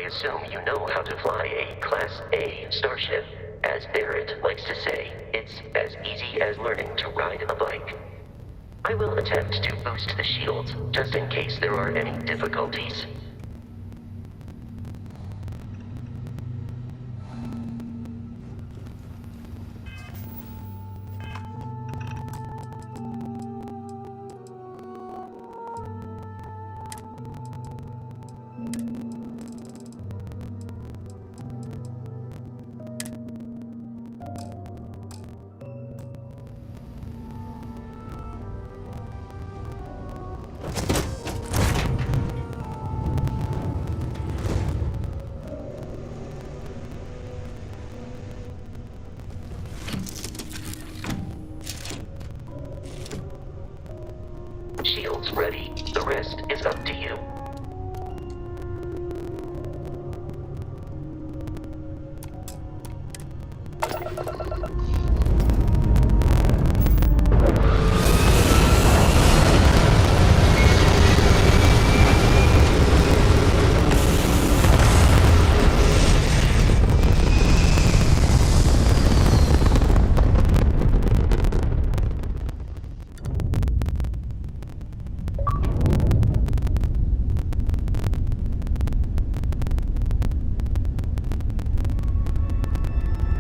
assume you know how to fly a Class A starship. As Barrett likes to say, it's as easy as learning to ride a bike. I will attempt to boost the shields, just in case there are any difficulties. Shields ready. The rest is up to you.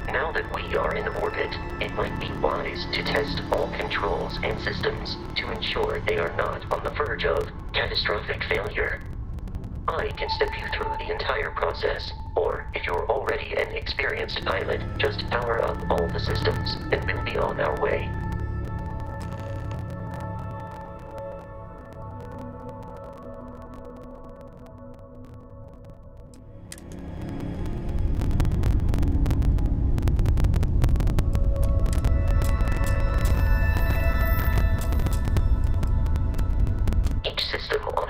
Now that we are in orbit, it might be wise to test all controls and systems to ensure they are not on the verge of catastrophic failure. I can step you through the entire process, or if you're already an experienced pilot, just power up all the systems and we'll be on our way.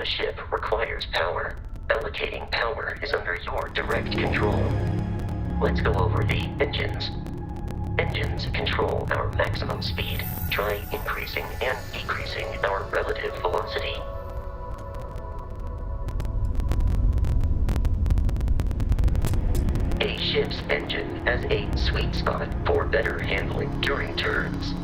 Ship requires power. Allocating power is under your direct control. Let's go over the engines. Engines control our maximum speed. Try increasing and decreasing our relative velocity. A ship's engine has a sweet spot for better handling during turns.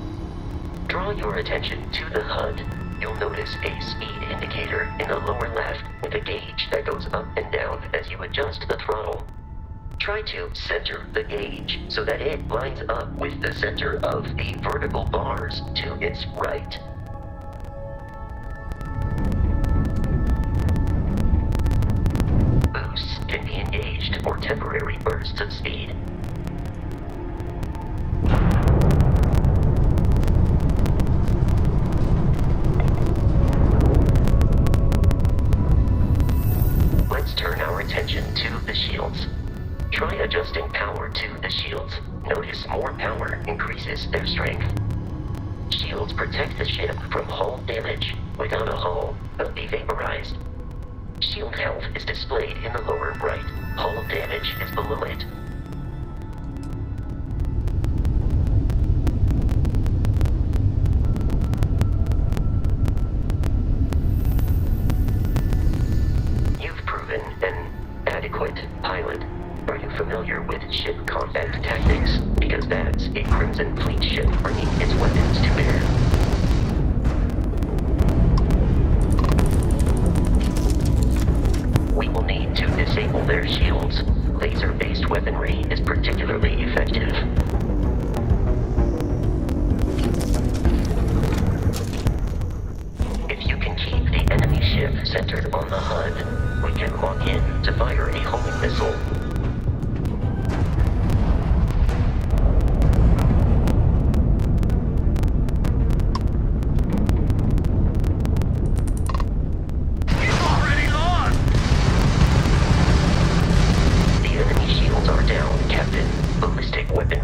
Draw your attention to the HUD. You'll notice a speed indicator in the lower left with a gauge that goes up and down as you adjust the throttle. Try to center the gauge so that it lines up with the center of the vertical bars to its right. Boosts can be engaged for temporary bursts of speed. Attention to the shields. Try adjusting power to the shields. Notice more power increases their strength. Shields protect the ship from hull damage. Without a hull, they'll be vaporized. Shield health is displayed in the lower right. Hull damage is below it. Pilot, are you familiar with ship combat tactics? Because that's a Crimson Fleet ship bringing its weapons to bear. We will need to disable their shields. Laser-based weaponry is particularly effective. If you can keep the enemy ship centered on the HUD, we can lock in to fire a homing missile. He's already lost! The enemy shields are down, Captain. Ballistic weapon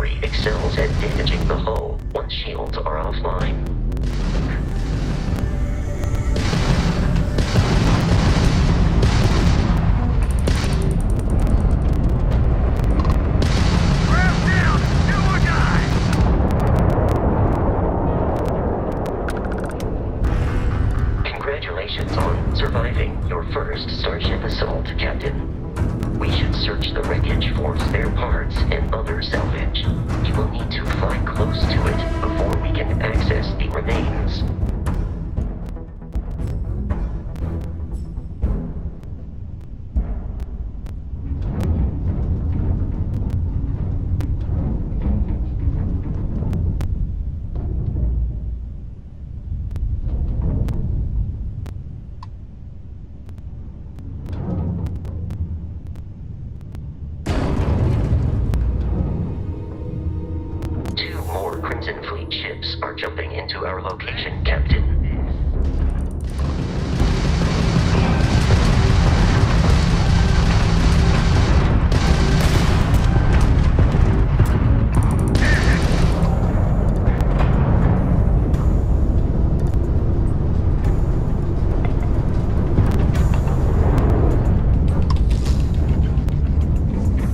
Ships are jumping into our location, Captain.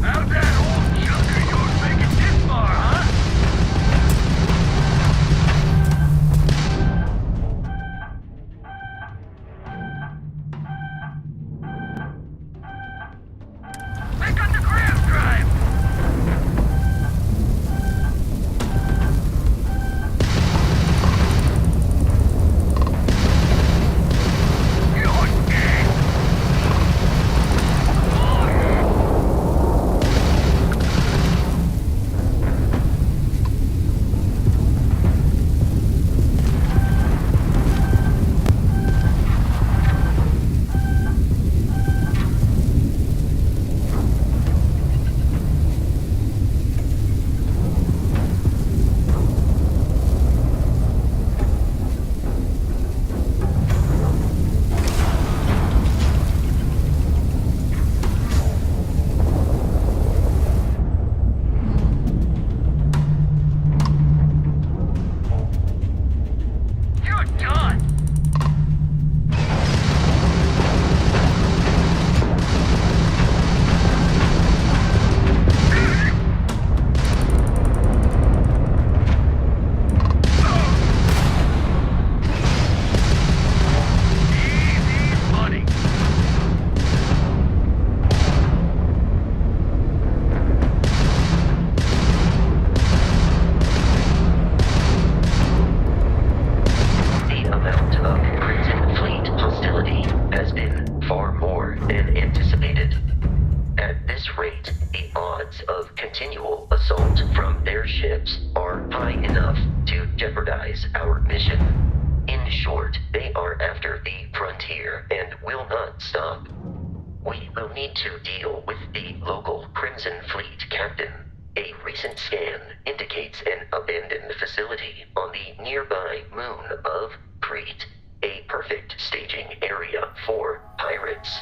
How'd that old junk of yours make it this far, huh? Pick up the cram drive! You're dead! You're done! Easy money. The amount of Crimson Fleet hostility has been far more than anticipated. At this rate, the odds of continual assault from their ships are high enough to jeopardize our mission. In short, they are after the frontier and will not stop. We will need to deal with the local Crimson Fleet captain. A recent scan indicates an abandoned facility on the nearby moon of Crete, a perfect staging area for pirates.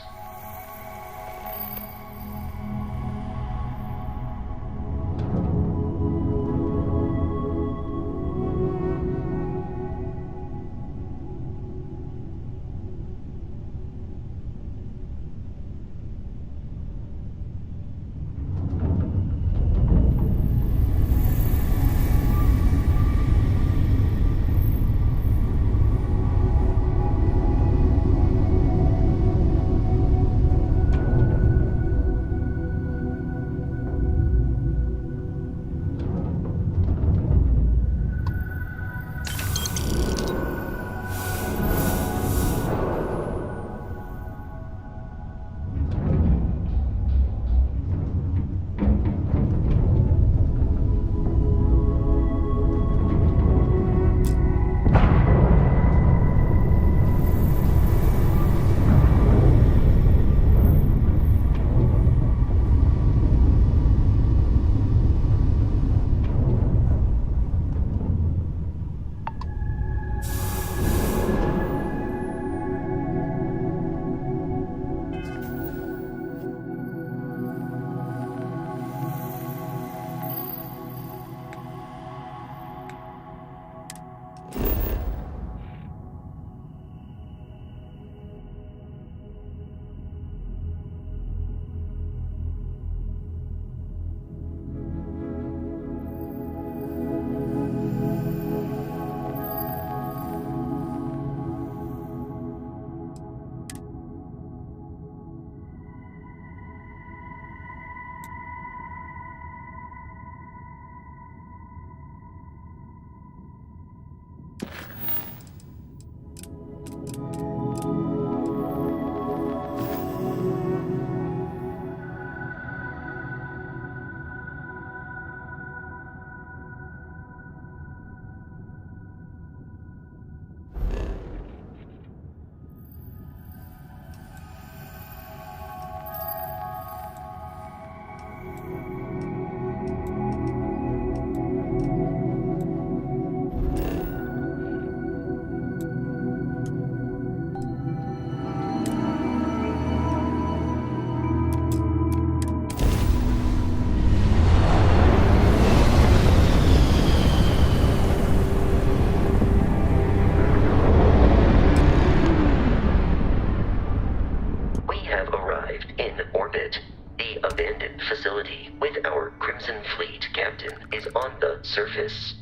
assassin fleet, Captain, is on the surface.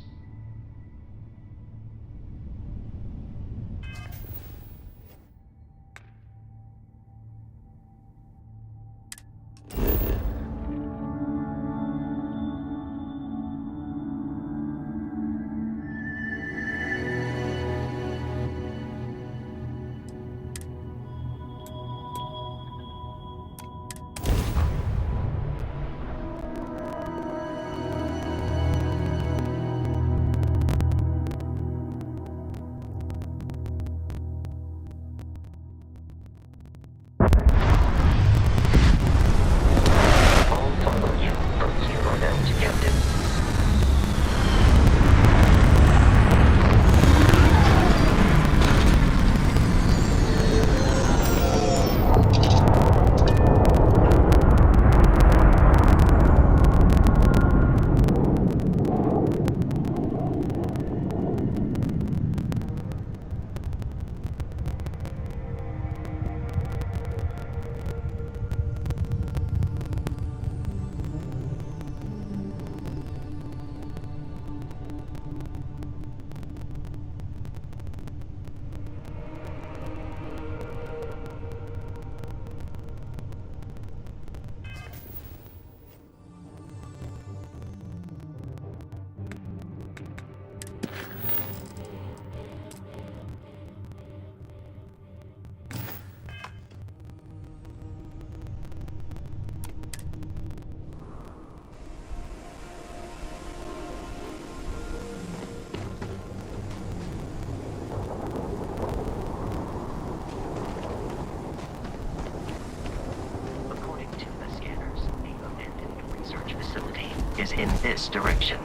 Is in this direction.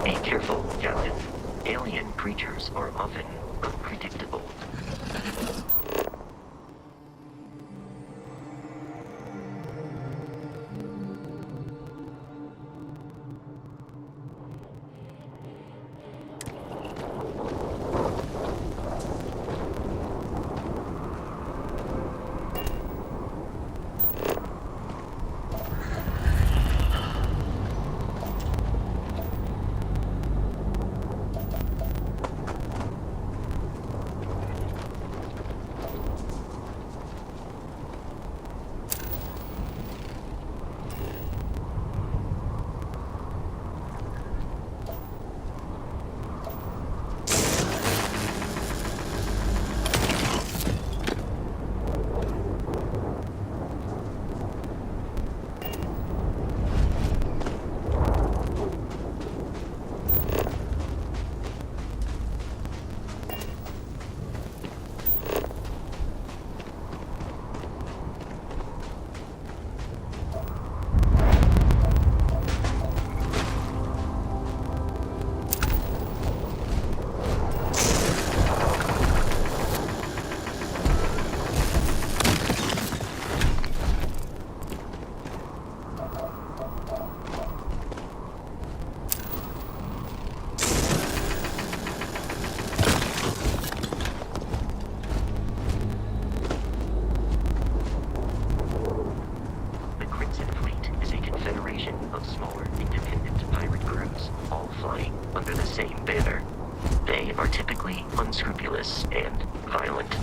Be careful, Captain. Alien creatures are often unpredictable. Unscrupulous and violent.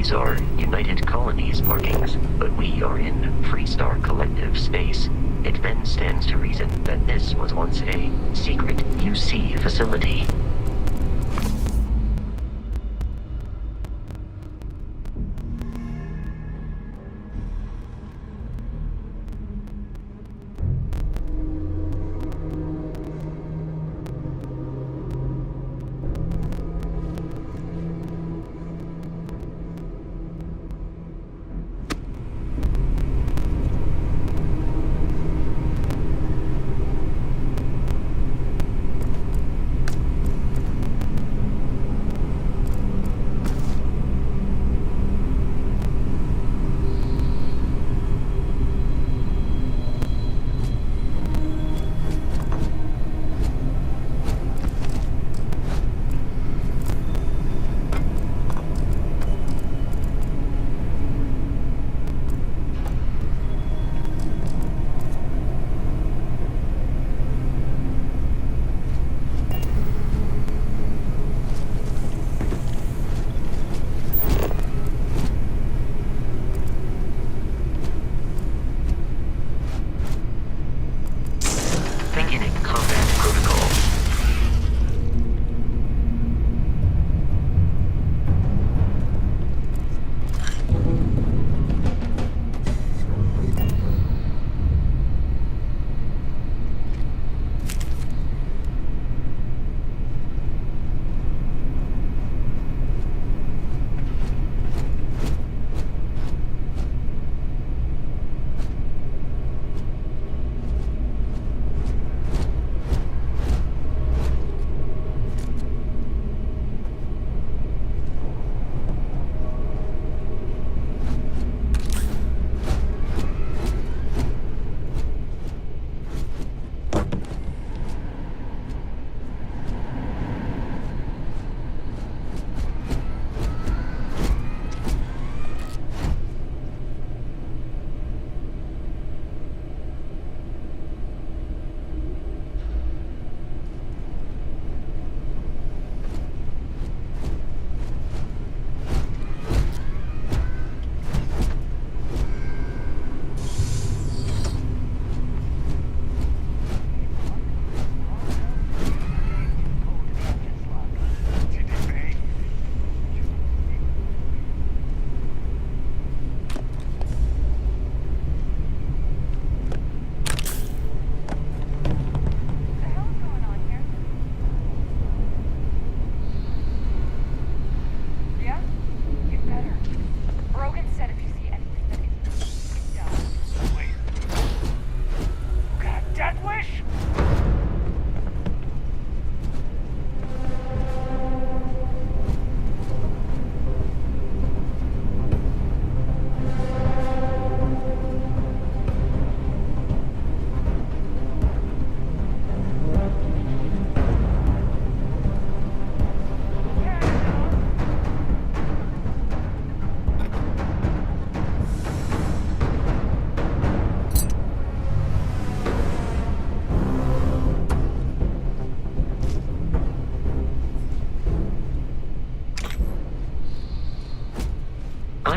These are United Colonies markings, but we are in Freestar Collective space. It then stands to reason that this was once a secret UC facility.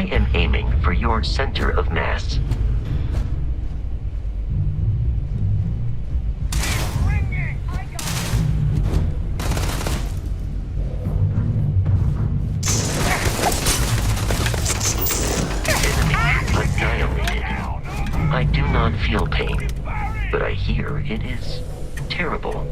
I am aiming for your center of mass. Annihilated. I do not feel pain, but I hear it is terrible.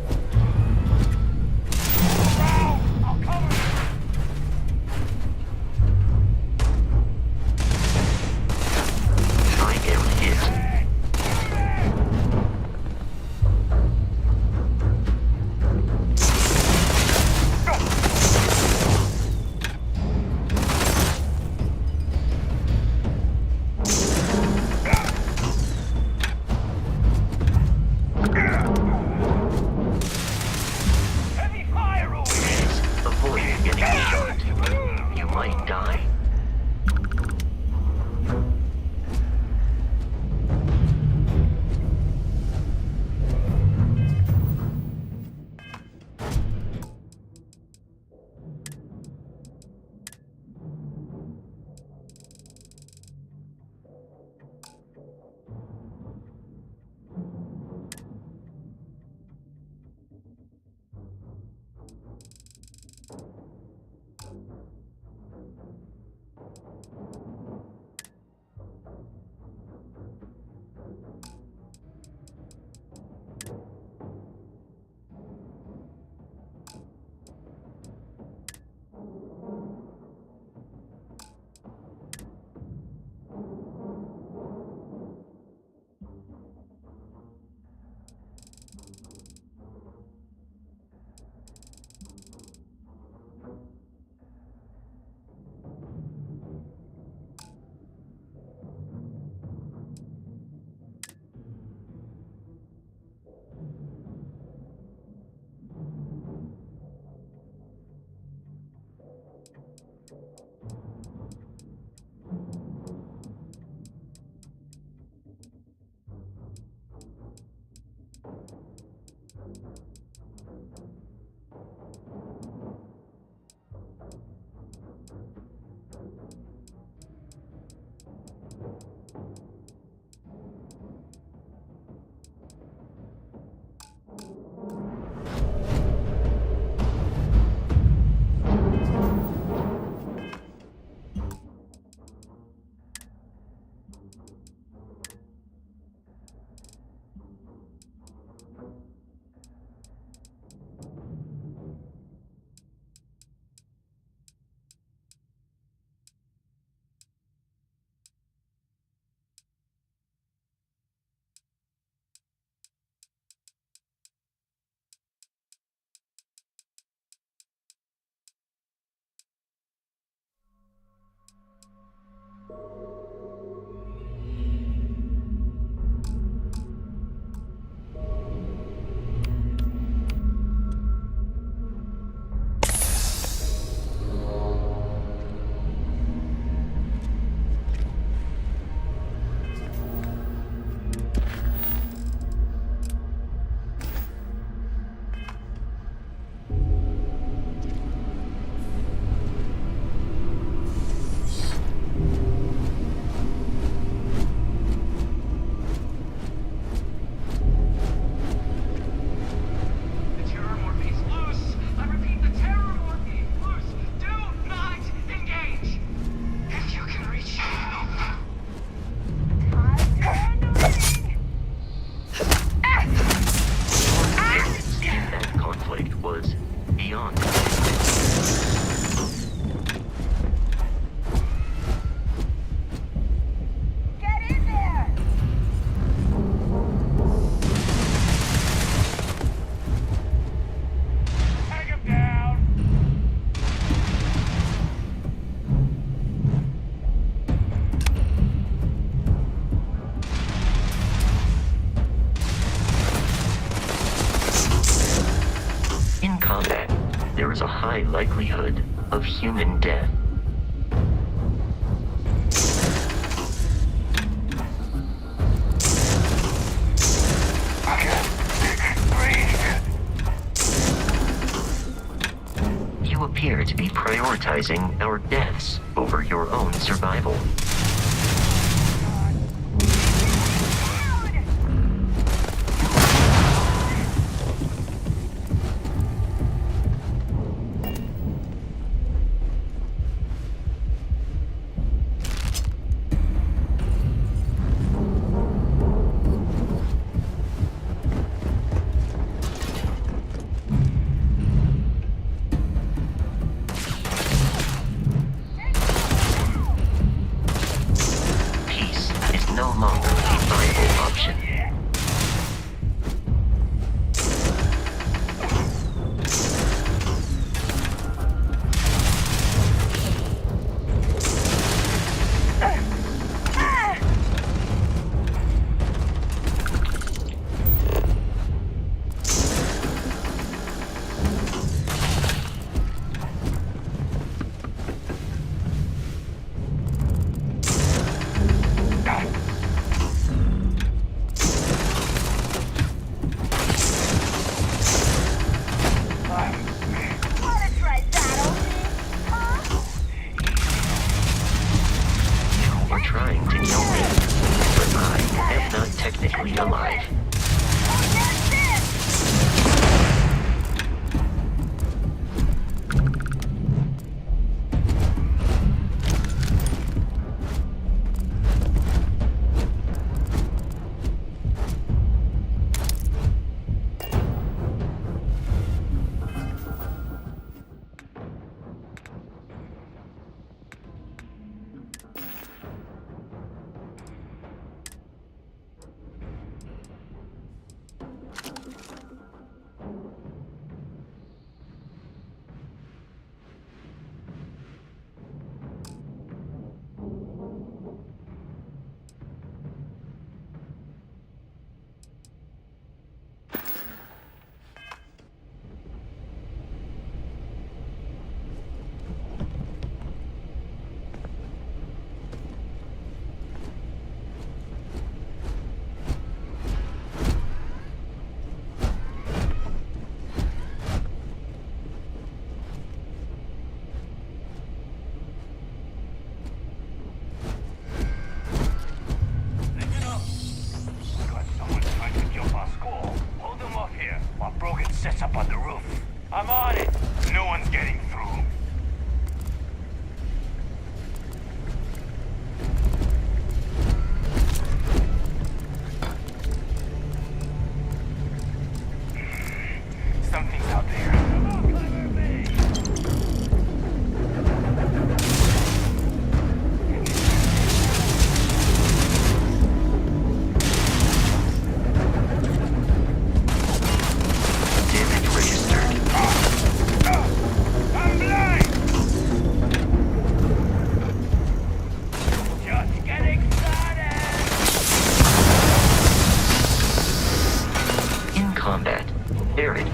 high likelihood of human death. I can't breathe. You appear to be prioritizing our deaths over your own survival. No longer a viable option. Trying to kill me, but I am not technically alive. Sets up on the roof. I'm on it. No one's getting through. Something's out there.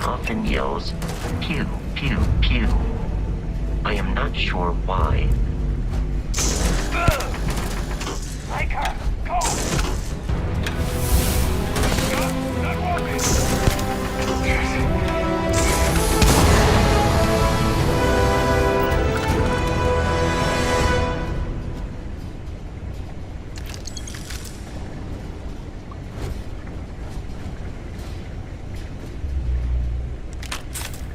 Often yells, pew, pew, pew. I am not sure why. Like her, go! Not working.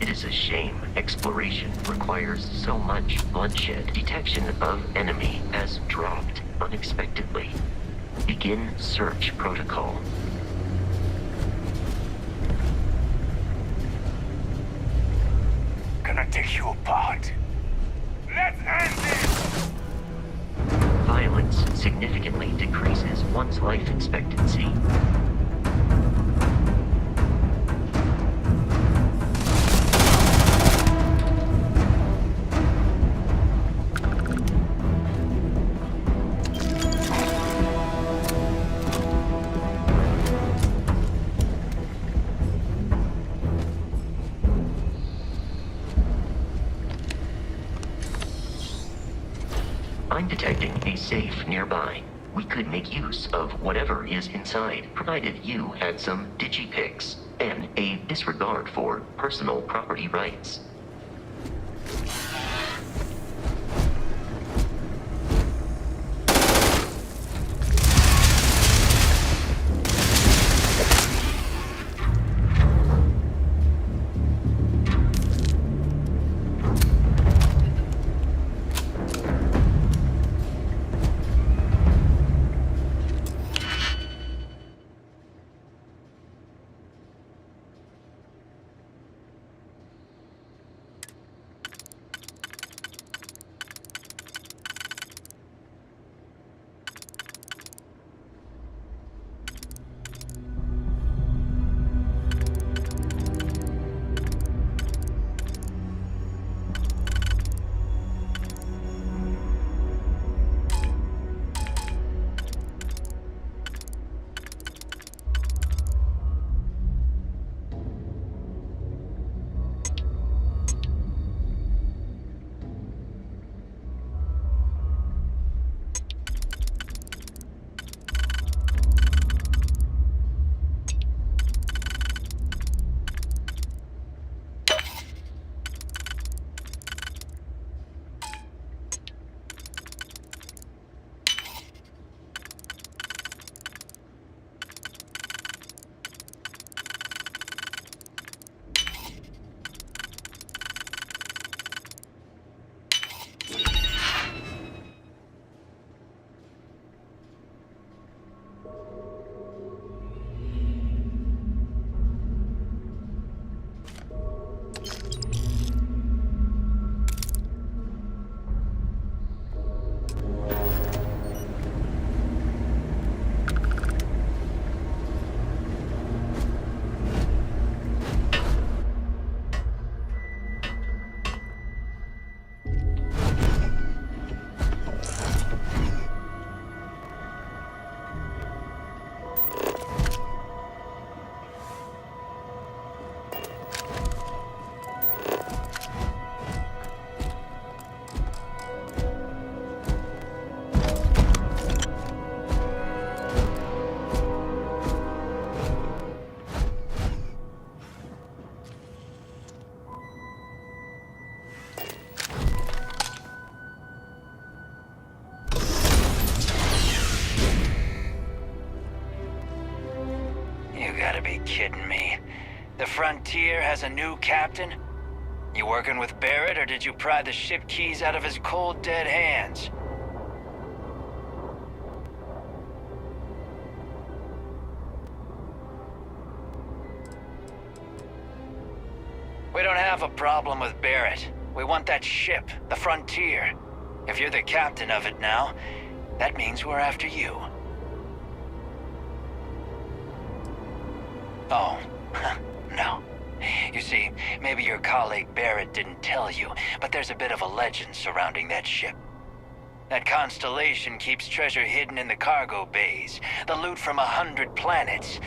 It is a shame exploration requires so much bloodshed. Detection of enemy has dropped unexpectedly. Begin search protocol. Gonna take you apart. Let's end this! Violence significantly decreases one's life expectancy. I'm detecting a safe nearby. We could make use of whatever is inside, provided you had some digipics and a disregard for personal property rights. Kidding me? The Frontier has a new captain? You working with Barrett, or did you pry the ship keys out of his cold, dead hands? We don't have a problem with Barrett. We want that ship, the Frontier. If you're the captain of it now, that means we're after you. Oh, no. You see, maybe your colleague Barrett didn't tell you, but there's a bit of a legend surrounding that ship. That constellation keeps treasure hidden in the cargo bays, the loot from 100 planets,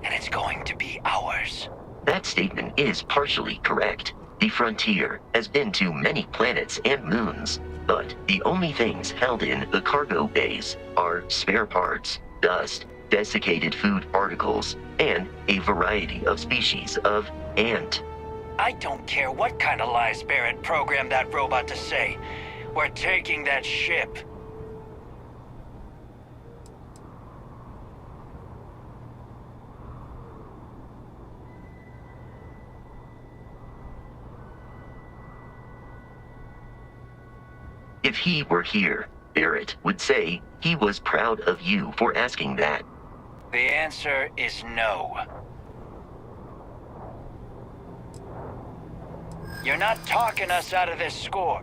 and it's going to be ours. That statement is partially correct. The Frontier has been to many planets and moons, but the only things held in the cargo bays are spare parts, dust, desiccated food particles, and a variety of species of ant. I don't care what kind of lies Barrett programmed that robot to say. We're taking that ship. If he were here, Barrett would say he was proud of you for asking that. The answer is no. You're not talking us out of this score.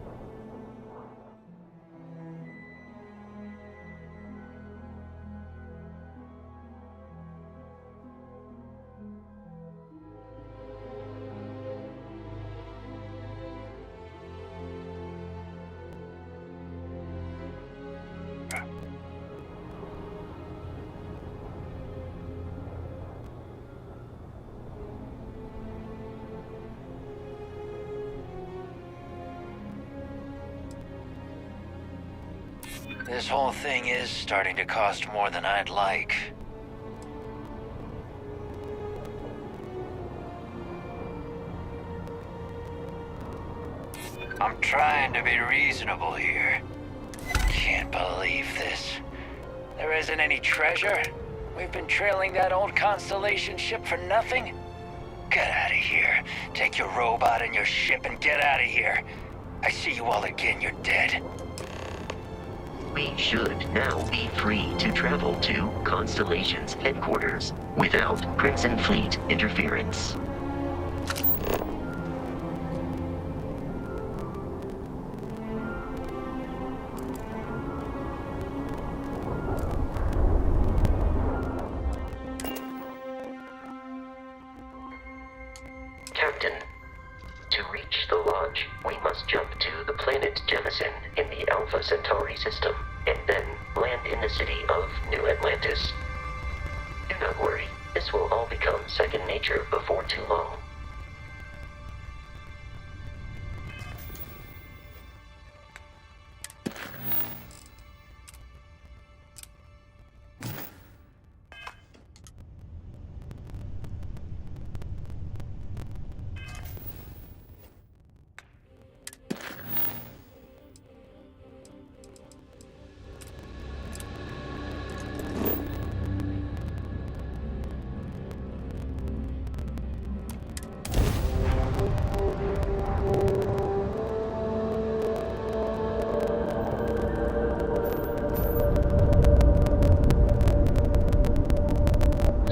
This whole thing is starting to cost more than I'd like. I'm trying to be reasonable here. Can't believe this. There isn't any treasure? We've been trailing that old Constellation ship for nothing? Get out of here. Take your robot and your ship and get out of here. I see you all again, you're dead. We should now be free to travel to Constellation's headquarters without Crimson Fleet interference. Captain, to reach the lodge, we must jump to the planet Jemison in the Alpha Centauri system, and then land in the city of New Atlantis. Do not worry, this will all become second nature before too long.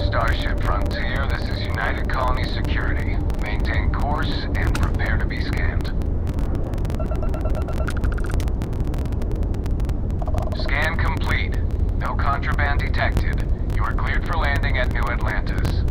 Starship Frontier, this is United Colony Security. Maintain course and prepare to be scanned. Scan complete. No contraband detected. You are cleared for landing at New Atlantis.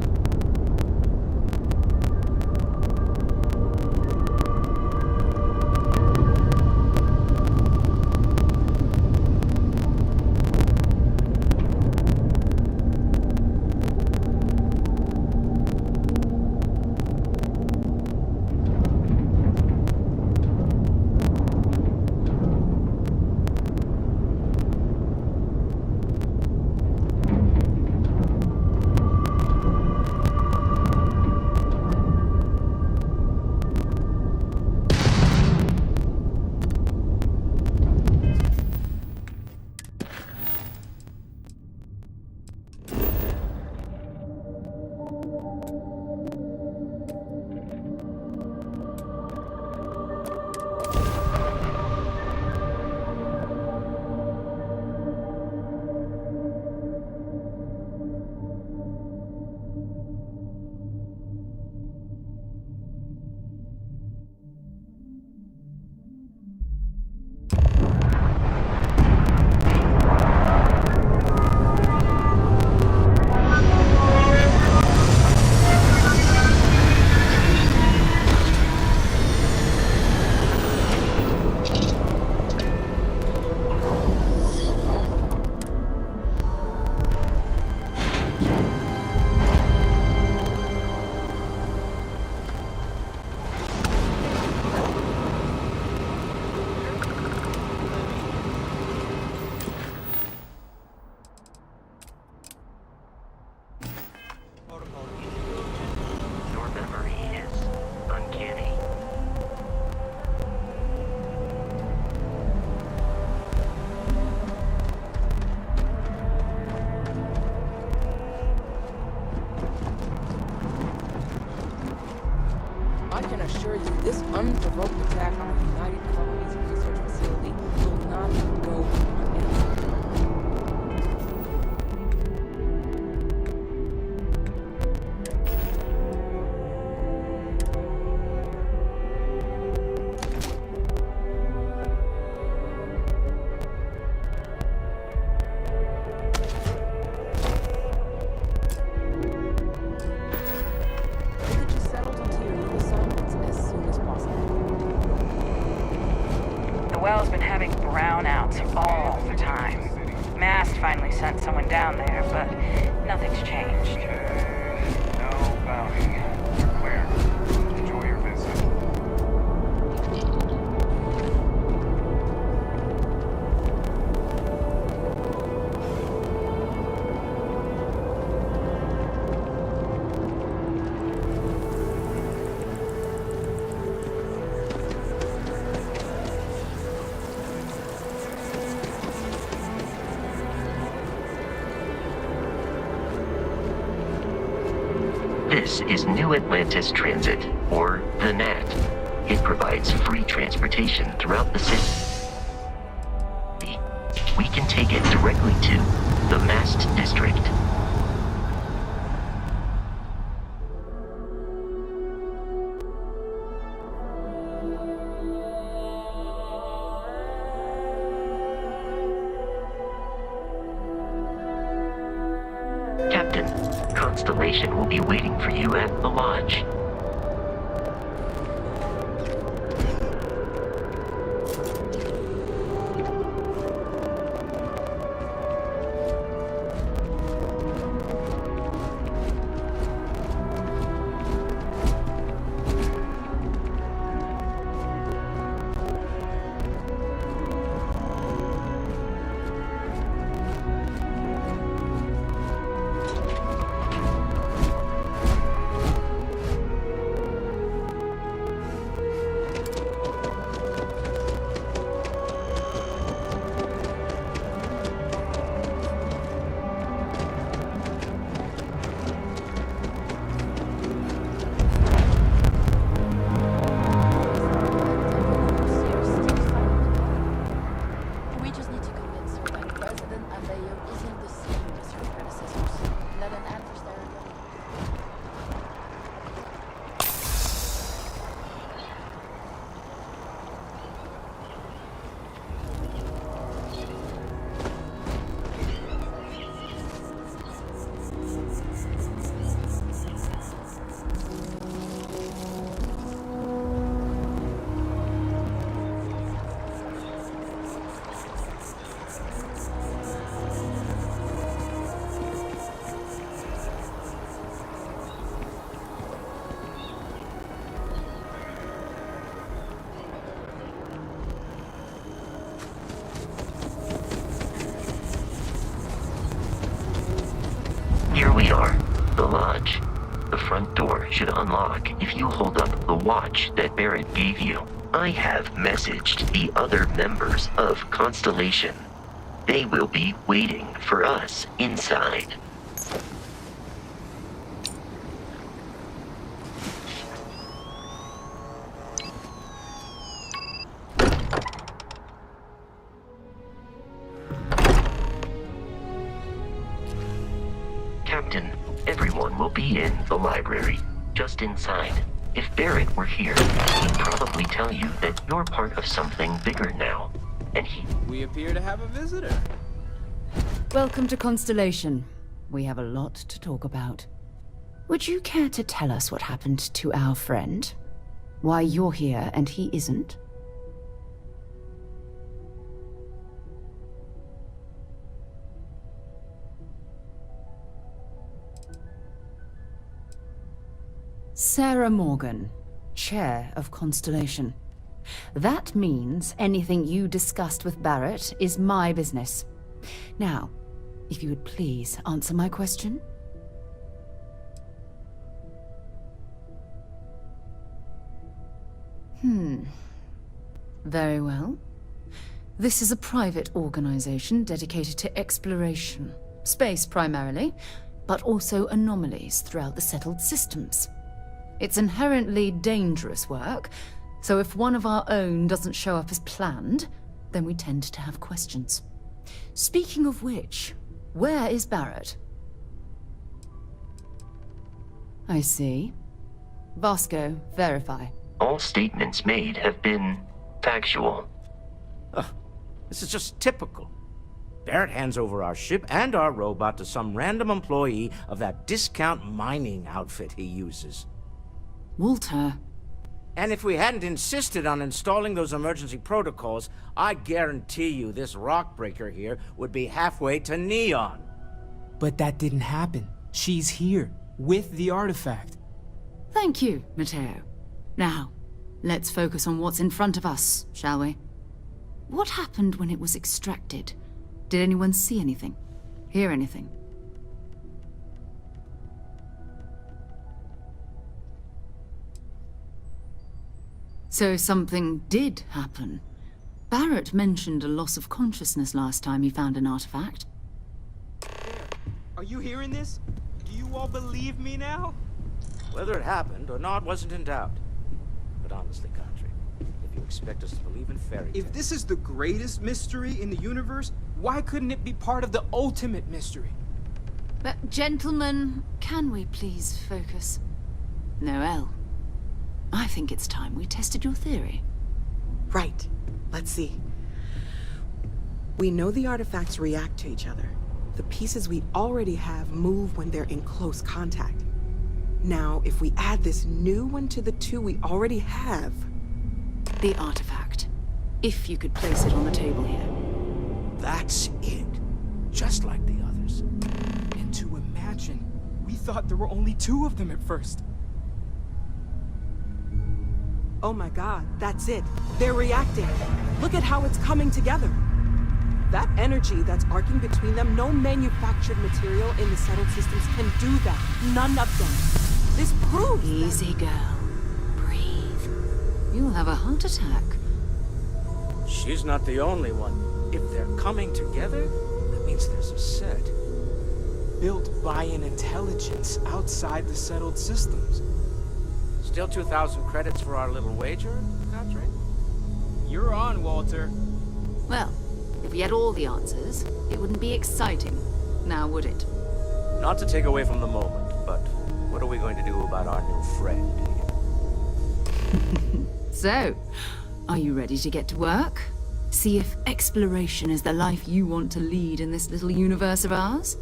Your memory is uncanny. I can assure you this unprovoked attack on the United Colonies research facility will not go unanswered. We'll get you settled into your new assignments as soon as possible. The well's been having brownouts all the time. Mast finally sent someone down there, but nothing's changed. No bounty. You're clear. Enjoy your visit. This is New Atlantis Transit, or the NAT. It provides free transportation throughout the city. We can take it directly to the Mast District. Captain, Constellation will be waiting for you at the lodge. Here we are, the lodge. The front door should unlock if you hold up the watch that Barrett gave you. I have messaged the other members of Constellation. They will be waiting for us inside. Captain, everyone will be in the library, just inside. If Barrett were here, he'd probably tell you that you're part of something bigger now. And We appear to have a visitor. Welcome to Constellation. We have a lot to talk about. Would you care to tell us what happened to our friend? Why you're here and he isn't? Sarah Morgan, Chair of Constellation. That means anything you discussed with Barrett is my business. Now, if you would please answer my question. Very well. This is a private organization dedicated to exploration. Space primarily, but also anomalies throughout the settled systems. It's inherently dangerous work, so if one of our own doesn't show up as planned, then we tend to have questions. Speaking of which, where is Barrett? I see. Vasco, verify. all statements made have been factual. This is just typical. Barrett hands over our ship and our robot to some random employee of that discount mining outfit he uses. Walter. And if we hadn't insisted on installing those emergency protocols, I guarantee you this rock breaker here would be halfway to Neon. But that didn't happen. She's here, with the artifact. Thank you, Matteo. Now, let's focus on what's in front of us, shall we? What happened when it was extracted? Did anyone see anything? Hear anything? So something did happen. Barrett mentioned a loss of consciousness last time he found an artifact. Are you hearing this? Do you all believe me now? Whether it happened or not wasn't in doubt. But honestly, Country, if you expect us to believe in fairy tales... If this is the greatest mystery in the universe, why couldn't it be part of the ultimate mystery? But gentlemen, can we please focus? Noel, I think it's time we tested your theory. Right. Let's see. We know the artifacts react to each other. The pieces we already have move when they're in close contact. Now, if we add this new one to the two we already have... The artifact. If you could place it on the table here. That's it. Just like the others. And to imagine, we thought there were only 2 of them at first. Oh my god, that's it. They're reacting. Look at how it's coming together. That energy that's arcing between them, no manufactured material in the settled systems can do that. None of them. This proves Easy, girl. Breathe. You'll have a heart attack. She's not the only one. If they're coming together, that means there's a set. Built by an intelligence outside the settled systems. Still 2,000 credits for our little wager, Country? You're on, Walter. Well, if we had all the answers, it wouldn't be exciting, now would it? Not to take away from the moment, but what are we going to do about our new friend here? So, are you ready to get to work? See if exploration is the life you want to lead in this little universe of ours?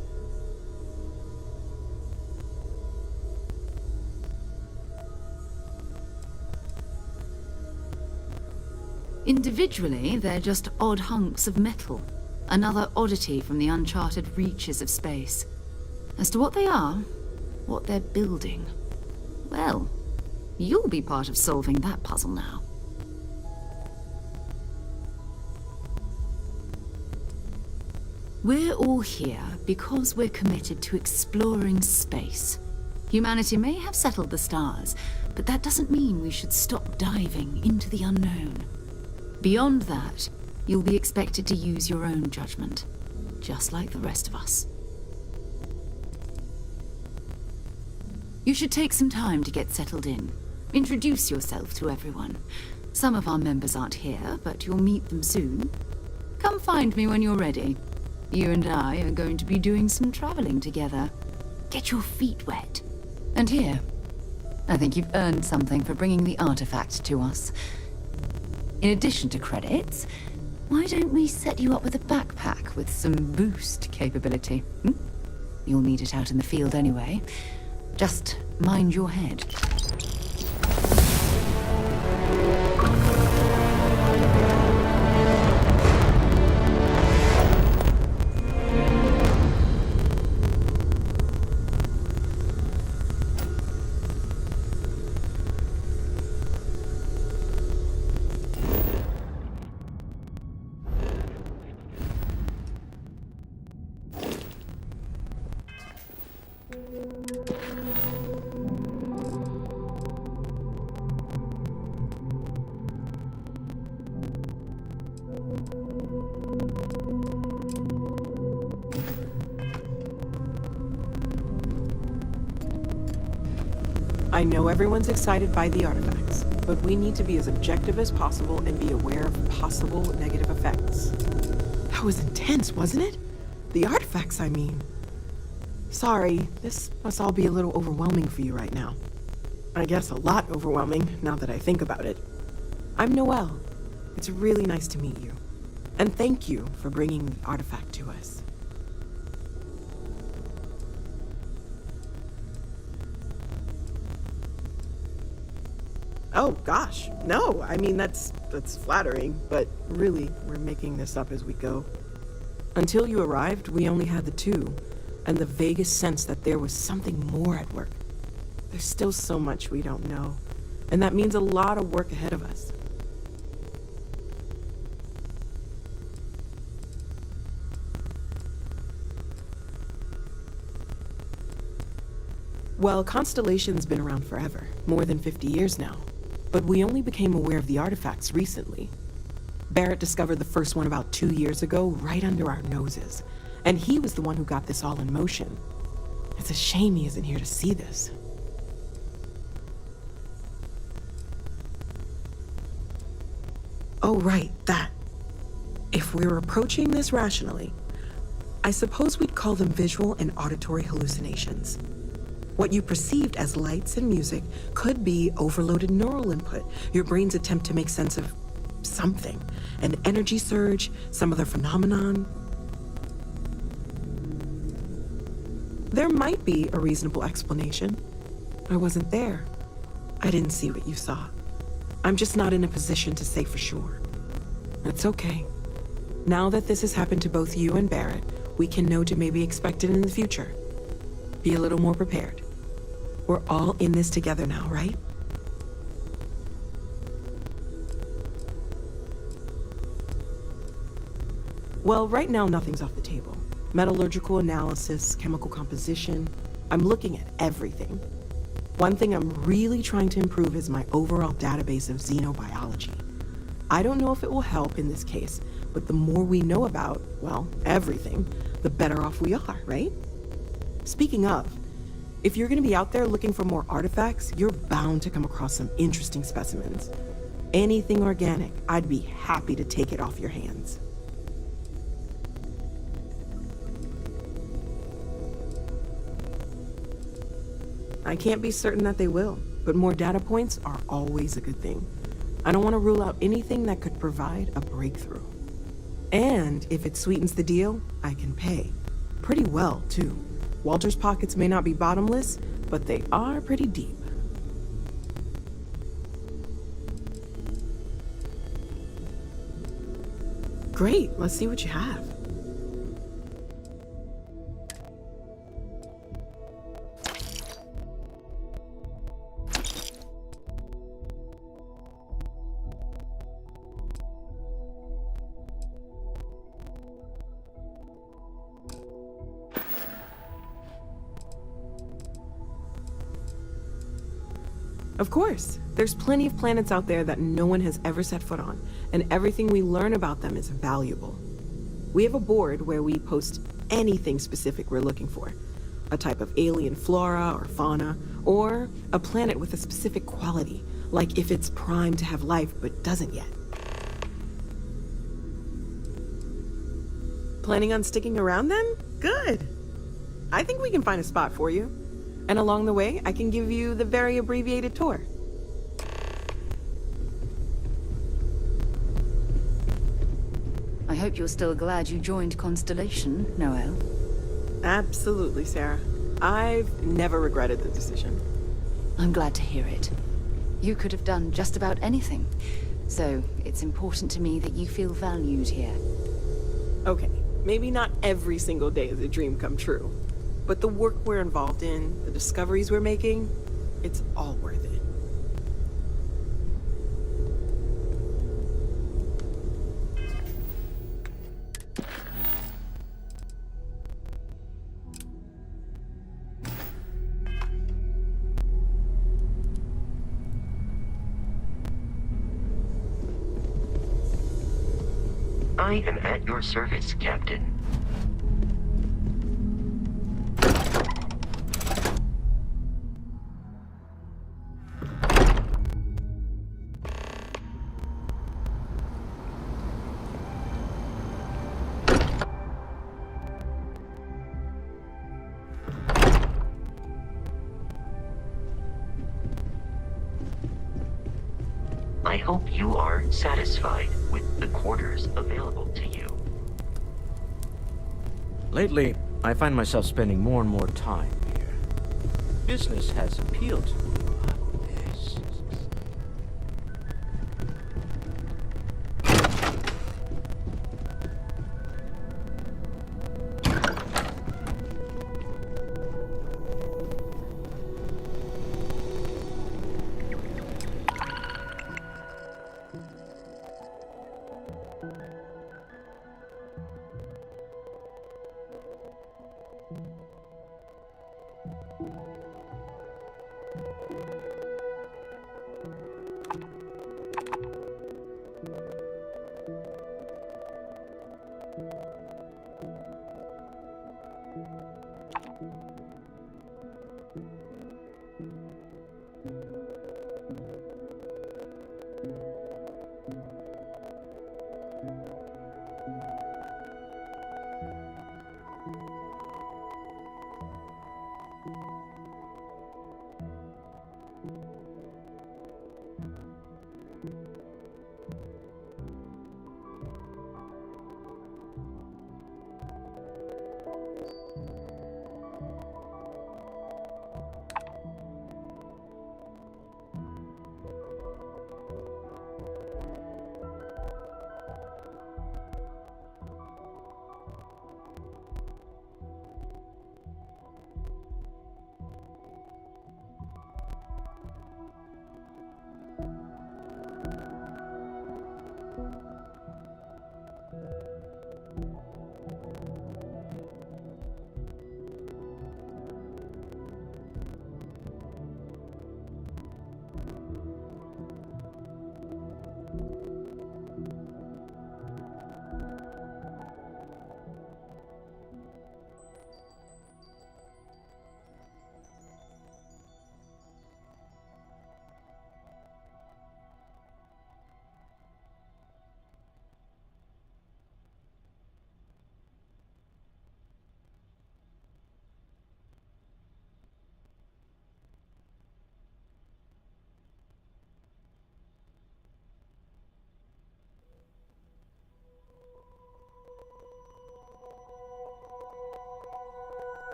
Individually, they're just odd hunks of metal. Another oddity from the uncharted reaches of space. As to what they are, what they're building, well, you'll be part of solving that puzzle now. We're all here because we're committed to exploring space. Humanity may have settled the stars, but that doesn't mean we should stop diving into the unknown. Beyond that, you'll be expected to use your own judgment, just like the rest of us. You should take some time to get settled in. Introduce yourself to everyone. Some of our members aren't here, but you'll meet them soon. Come find me when you're ready. You and I are going to be doing some traveling together. Get your feet wet. And here, I think you've earned something for bringing the artifact to us. In addition to credits, why don't we set you up with a backpack with some boost capability? You'll need it out in the field anyway. Just mind your head. I know everyone's excited by the artifacts, but we need to be as objective as possible and be aware of possible negative effects. That was intense, wasn't it? The artifacts, I mean. Sorry, this must all be a little overwhelming for you right now. I guess a lot overwhelming, now that I think about it. I'm Noelle. It's really nice to meet you. And thank you for bringing the artifact to us. Oh, gosh. No, I mean, that's flattering, but really, we're making this up as we go. Until you arrived, we only had the two, and the vaguest sense that there was something more at work. There's still so much we don't know, and that means a lot of work ahead of us. Well, Constellation's been around forever, more than 50 years now. But we only became aware of the artifacts recently. Barrett discovered the first one about 2 years ago, right under our noses. And he was the one who got this all in motion. It's a shame he isn't here to see this. Oh, right, that. If we're approaching this rationally, I suppose we'd call them visual and auditory hallucinations. What you perceived as lights and music could be overloaded neural input, your brain's attempt to make sense of something, an energy surge, some other phenomenon. There might be a reasonable explanation. I wasn't there. I didn't see what you saw. I'm just not in a position to say for sure. It's okay. Now that this has happened to both you and Barrett, we can know to maybe expect it in the future. Be a little more prepared. We're all in this together now, right? Well, right now nothing's off the table. Metallurgical analysis, chemical composition. I'm looking at everything. One thing I'm really trying to improve is my overall database of xenobiology. I don't know if it will help in this case, but the more we know about, well, everything, the better off we are, right? Speaking of, if you're gonna be out there looking for more artifacts, you're bound to come across some interesting specimens. Anything organic, I'd be happy to take it off your hands. I can't be certain that they will, but more data points are always a good thing. I don't want to rule out anything that could provide a breakthrough. And if it sweetens the deal, I can pay. Pretty well, too. Walter's pockets may not be bottomless, but they are pretty deep. Great, let's see what you have. Of course. There's plenty of planets out there that no one has ever set foot on, and everything we learn about them is valuable. We have a board where we post anything specific we're looking for. A type of alien flora or fauna, or a planet with a specific quality, like if it's primed to have life but doesn't yet. Planning on sticking around then? Good. I think we can find a spot for you. And along the way, I can give you the very abbreviated tour. I hope you're still glad you joined Constellation, Noel. Absolutely, Sarah. I've never regretted the decision. I'm glad to hear it. You could have done just about anything. So, it's important to me that you feel valued here. Okay, maybe not every single day is a dream come true. But the work we're involved in, the discoveries we're making, it's all worth it. I am at your service, Captain. I hope you are satisfied with the quarters available to you. Lately, I find myself spending more and more time here. Business has appealed to me. Yes.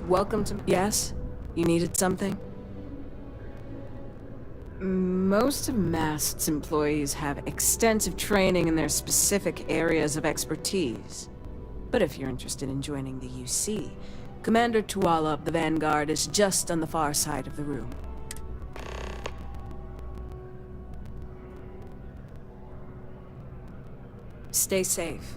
Welcome to... Yes? You needed something? Most of Mast's employees have extensive training in their specific areas of expertise. But if you're interested in joining the UC, Commander Tuala of the Vanguard is just on the far side of the room. Stay safe.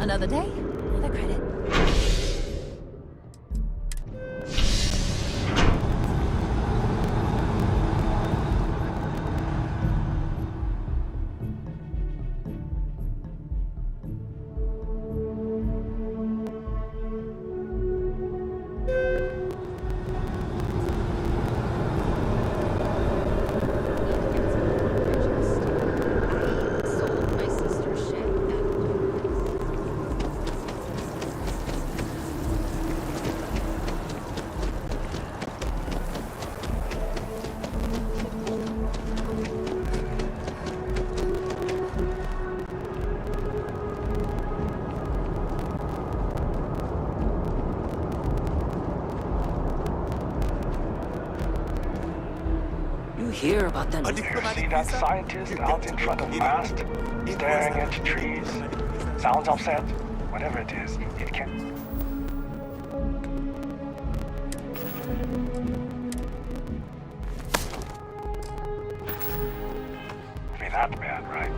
Another day, another credit. Hear about them. You see that scientist out in front of Mast, staring at trees? Sounds upset. Whatever it is, it can... Be that bad, right?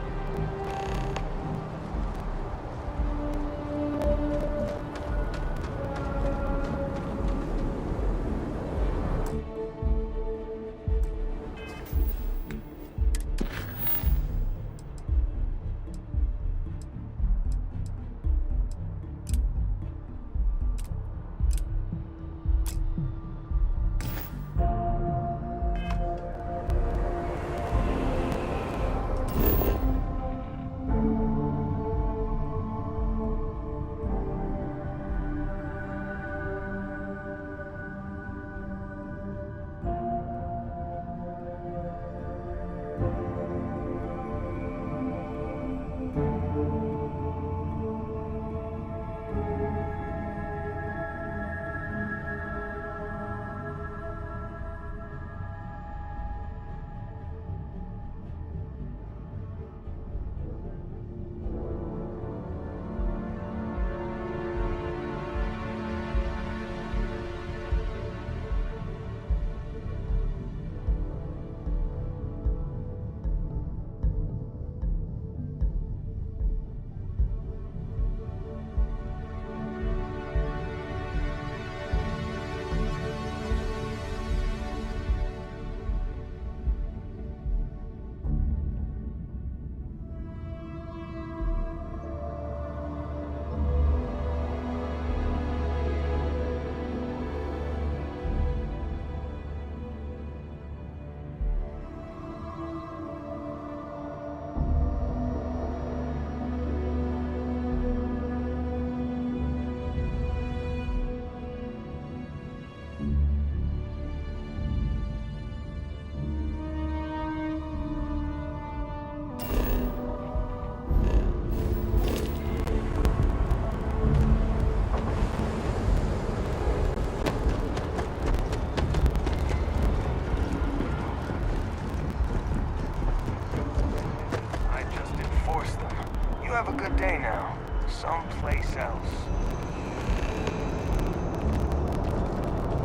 Have a good day now. Someplace else.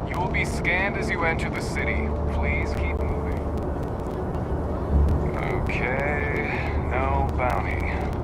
You will be scanned as you enter the city. Please keep moving. Okay, no bounty.